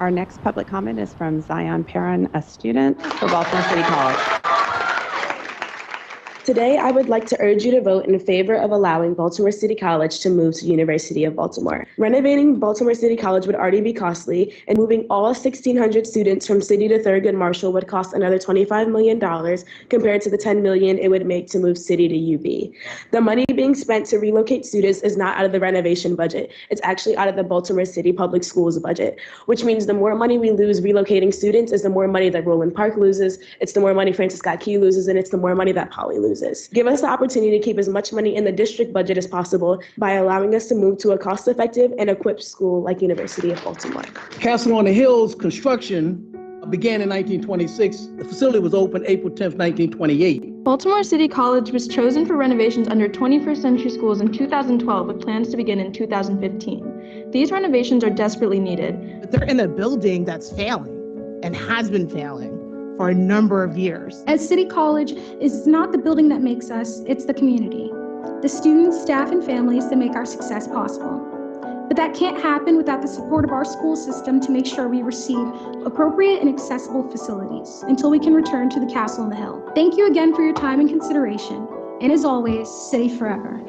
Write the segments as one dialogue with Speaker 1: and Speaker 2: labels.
Speaker 1: Our next public comment is from Zion Perrin, a student for Baltimore City College.
Speaker 2: Today, I would like to urge you to vote in favor of allowing Baltimore City College to move to University of Baltimore. Renovating Baltimore City College would already be costly, and moving all 1,600 students from City to Thurgood Marshall would cost another $25 million compared to the $10 million it would make to move City to UB. The money being spent to relocate students is not out of the renovation budget. It's actually out of the Baltimore City Public Schools budget, which means the more money we lose relocating students is the more money that Roland Park loses, it's the more money Francis Scott Key loses, and it's the more money that Poly loses. Give us the opportunity to keep as much money in the district budget as possible by allowing us to move to a cost-effective and equipped school like University of Baltimore.
Speaker 3: Castle on the Hill's construction began in 1926. The facility was opened April 10th, 1928.
Speaker 4: Baltimore City College was chosen for renovations under 21st Century Schools in 2012 with plans to begin in 2015. These renovations are desperately needed.
Speaker 5: They're in a building that's failing and has been failing for a number of years.
Speaker 6: As City College is not the building that makes us, it's the community, the students, staff, and families that make our success possible. But that can't happen without the support of our school system to make sure we receive appropriate and accessible facilities until we can return to the Castle on the Hill. Thank you again for your time and consideration. And as always, City forever.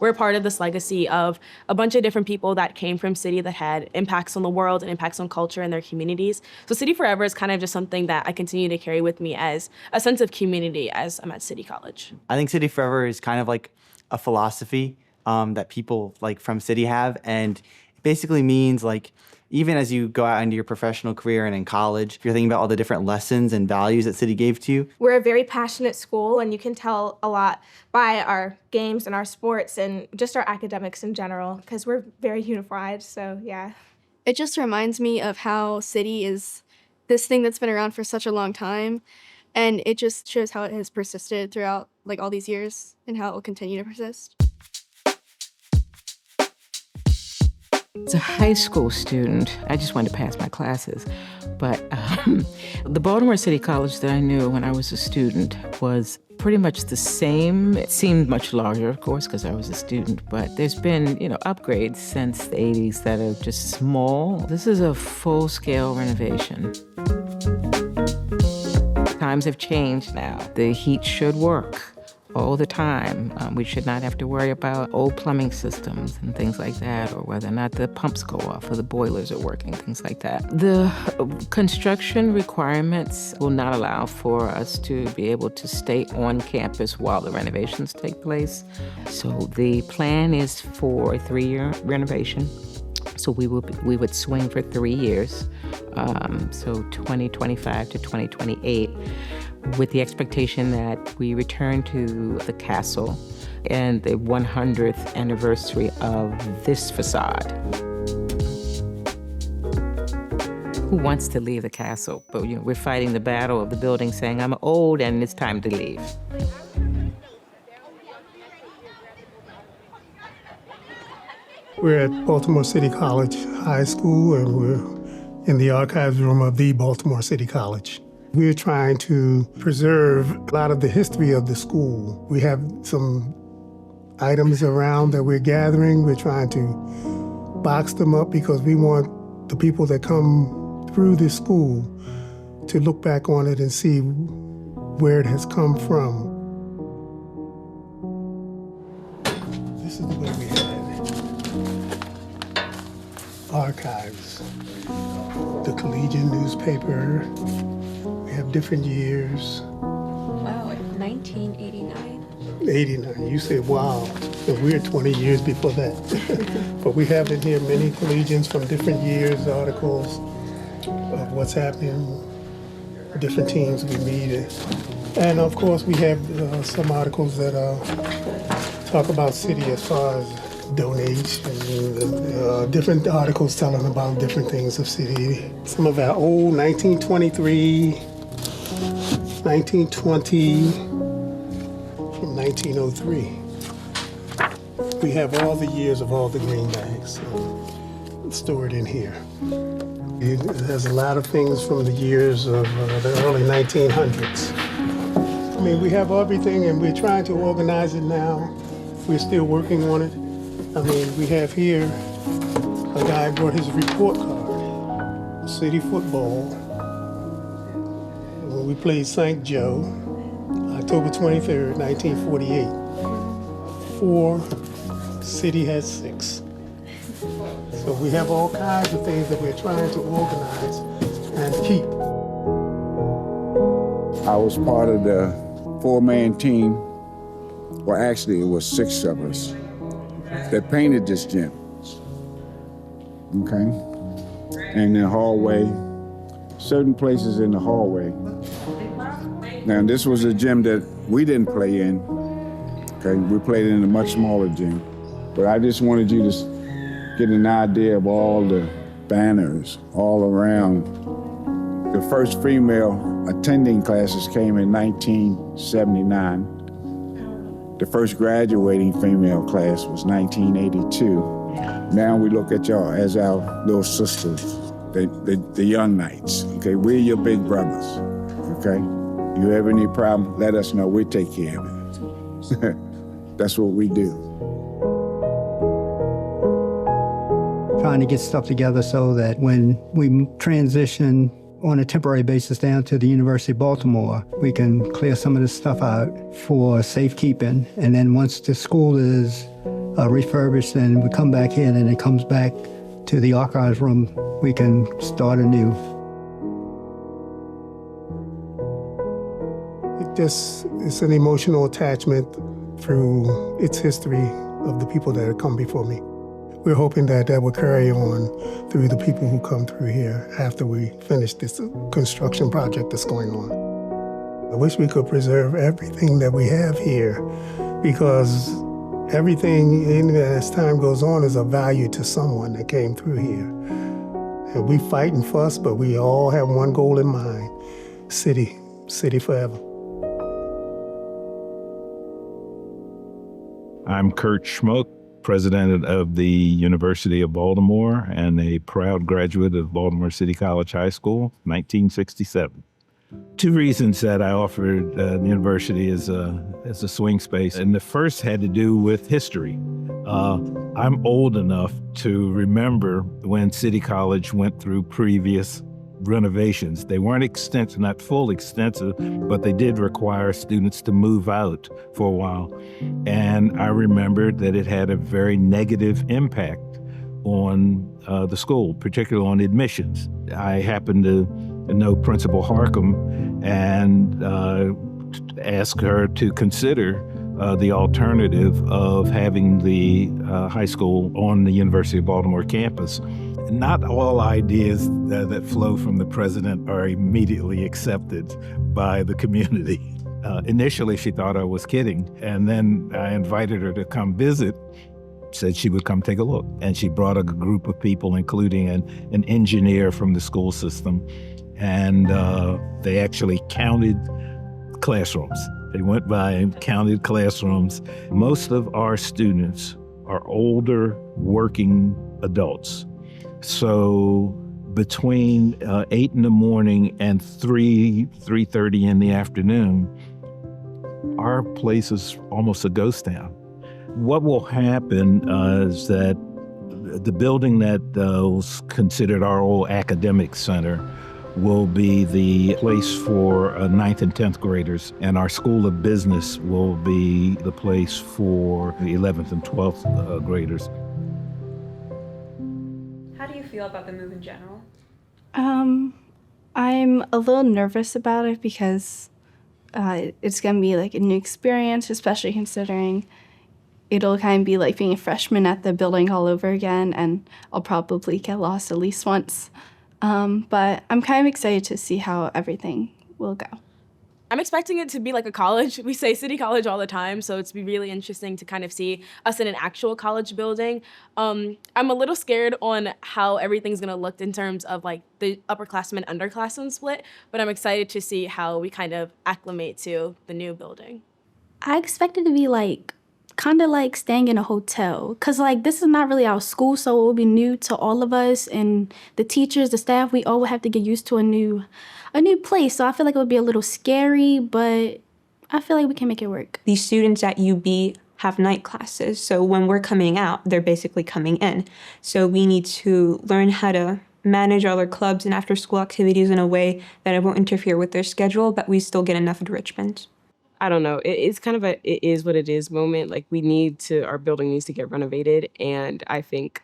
Speaker 7: We're part of this legacy of a bunch of different people that came from City that had impacts on the world and impacts on culture and their communities. So City Forever is kind of just something that I continue to carry with me as a sense of community as I'm at City College.
Speaker 8: I think City Forever is kind of like a philosophy that people like from City have, and it basically means like even as you go out into your professional career and in college, if you're thinking about all the different lessons and values that City gave to you.
Speaker 9: We're a very passionate school, and you can tell a lot by our games and our sports and just our academics in general, because we're very unified, so yeah.
Speaker 10: It just reminds me of how City is this thing that's been around for such a long time, and it just shows how it has persisted throughout like all these years and how it will continue to persist.
Speaker 11: As a high school student, I just wanted to pass my classes. But the Baltimore City College that I knew when I was a student was pretty much the same. It seemed much larger, of course, because I was a student. But there's been, upgrades since the 80s that are just small. This is a full-scale renovation. Times have changed now. The heat should work all the time. We should not have to worry about old plumbing systems and things like that, or whether or not the pumps go off or the boilers are working, things like that. The construction requirements will not allow for us to be able to stay on campus while the renovations take place. So the plan is for a 3-year renovation. So we would swing for 3 years, so 2025 to 2028, with the expectation that we return to the castle and the 100th anniversary of this facade. Who wants to leave the castle? But we're fighting the battle of the building, saying, I'm old and it's time to leave.
Speaker 12: We're at Baltimore City College High School, and we're in the archives room of the Baltimore City College. We're trying to preserve a lot of the history of the school. We have some items around that we're gathering. We're trying to box them up because we want the people that come through this school to look back on it and see where it has come from. This is the way we had it. Archives, the Collegian newspaper. We have different years.
Speaker 13: Wow, 1989.
Speaker 12: 89, you say wow, and we're 20 years before that. But we have in here many collegians from different years, articles of what's happening, different teams we meet. And of course we have some articles that talk about City as far as donations, different articles telling about different things of City. Some of our old 1923, 1920, from 1903. We have all the years of all the greenbacks stored in here. There's a lot of things from the years of the early 1900s. I mean, we have everything and we're trying to organize it now. We're still working on it. I mean, we have here a guy brought his report card, city football. When we played St. Joe, October 23rd, 1948. 4, city had 6. So we have all kinds of things that we're trying to organize and keep.
Speaker 14: I was part of the 4-man team. Well, actually, it was 6 of us that painted this gym. Okay? And the hallway, certain places in the hallway. Now, this was a gym that we didn't play in. Okay? We played in a much smaller gym. But I just wanted you to get an idea of all the banners all around. The first female attending classes came in 1979. The first graduating female class was 1982. Now we look at y'all as our little sisters, the young knights. Okay, we're your big brothers. Okay, you have any problem, let us know. We take care of it. That's what we do.
Speaker 15: Trying to get stuff together so that when we transition on a temporary basis down to the University of Baltimore, we can clear some of this stuff out for safekeeping. And then once the school is refurbished and we come back in and it comes back to the archives room, we can start anew.
Speaker 12: It's an emotional attachment through its history of the people that have come before me. We're hoping that will carry on through the people who come through here after we finish this construction project that's going on. I wish we could preserve everything that we have here, because everything, even as time goes on, is of value to someone that came through here. And we fight and fuss, but we all have one goal in mind: city forever.
Speaker 16: I'm Kurt Schmoke, president of the University of Baltimore and a proud graduate of Baltimore City College High School, 1967. 2 reasons that I offered the university as a swing space, and the first had to do with history. I'm old enough to remember when City College went through previous renovations. They weren't extensive, not full extensive, but they did require students to move out for a while. And I remembered that it had a very negative impact on the school, particularly on admissions. I happened to know Principal Harcum and asked her to consider the alternative of having the high school on the University of Baltimore campus. Not all ideas that flow from the president are immediately accepted by the community. Initially, she thought I was kidding, and then I invited her to come visit, said she would come take a look. And she brought a group of people, including an engineer from the school system, and they actually counted classrooms. They went by and counted classrooms. Most of our students are older working adults. So between 8 in the morning and 3:30 in the afternoon, our place is almost a ghost town. What will happen is that the building that was considered our old academic center will be the place for 9th and 10th graders, and our School of Business will be the place for the 11th and 12th graders.
Speaker 13: How do you feel about the move in general?
Speaker 10: I'm a little nervous about it because it's gonna be like a new experience, especially considering it'll kind of be like being a freshman at the building all over again, and I'll probably get lost at least once. But I'm kind of excited to see how everything will go.
Speaker 7: I'm expecting it to be like a college. We say City College all the time, so it's be really interesting to kind of see us in an actual college building. I'm a little scared on how everything's gonna look in terms of like the upperclassmen, underclassmen split, but I'm excited to see how we kind of acclimate to the new building.
Speaker 6: I expect it to be like kind of like staying in a hotel, because like this is not really our school, so it will be new to all of us, and the teachers, the staff, we all will have to get used to a new place. So I feel like it would be a little scary, but I feel like we can make it work.
Speaker 13: The students at UB
Speaker 17: have night classes. So when we're coming out, they're basically coming in. So we need to learn how to manage all our clubs and after school activities in a way that it won't interfere with their schedule, but we still get enough enrichment.
Speaker 18: I don't know. It's kind of a it is what it is moment. Like our building needs to get renovated. And I think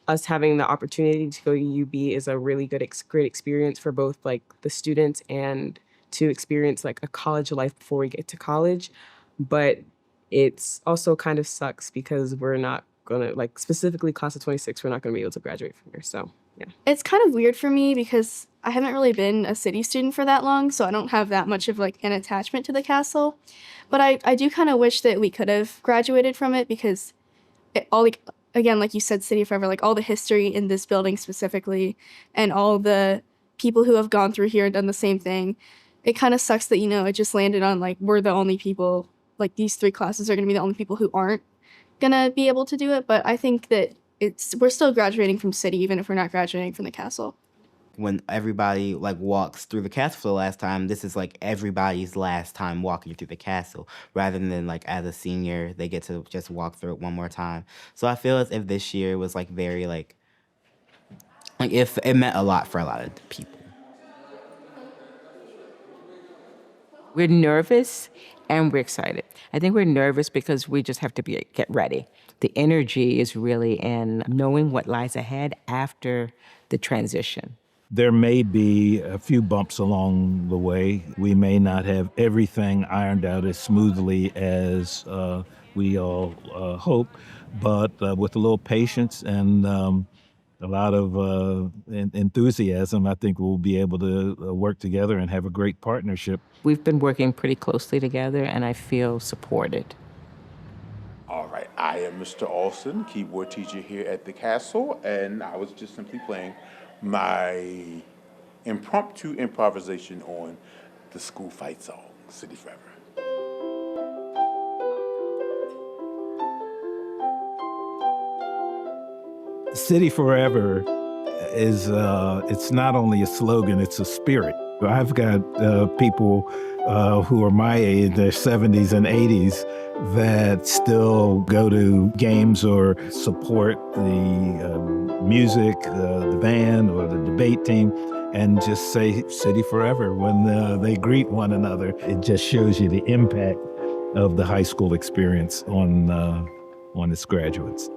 Speaker 18: us having the opportunity to go to UB is a really great experience for both like the students and to experience like a college life before we get to college. But it's also kind of sucks because we're not gonna, like specifically class of 26, we're not gonna be able to graduate from here. So yeah.
Speaker 10: It's kind of weird for me because I haven't really been a city student for that long, so I don't have that much of like an attachment to the castle. But I do kind of wish that we could have graduated from it because again, like you said, City Forever, like all the history in this building specifically and all the people who have gone through here and done the same thing. It kind of sucks that, it just landed on like we're the only people, like these 3 classes are going to be the only people who aren't going to be able to do it. But I think that we're still graduating from City even if we're not graduating from the castle.
Speaker 19: When everybody like walks through the castle for the last time, this is like everybody's last time walking through the castle, rather than like as a senior, they get to just walk through it one more time. So I feel as if this year was like very like if it meant a lot for a lot of people.
Speaker 11: We're nervous and we're excited. I think we're nervous because we just have to get ready. The energy is really in knowing what lies ahead after the transition.
Speaker 16: There may be a few bumps along the way. We may not have everything ironed out as smoothly as we all hope, but with a little patience and a lot of enthusiasm, I think we'll be able to work together and have a great partnership.
Speaker 11: We've been working pretty closely together, and I feel supported.
Speaker 20: All right, I am Mr. Alston, keyboard teacher here at the Castle, and I was just simply playing my impromptu improvisation on the school fight song, City Forever.
Speaker 16: City Forever is, it's not only a slogan, it's a spirit. I've got people who are my age, their 70s and 80s, that still go to games or support the music, the band, or the debate team, and just say City Forever when they greet one another. It just shows you the impact of the high school experience on its graduates.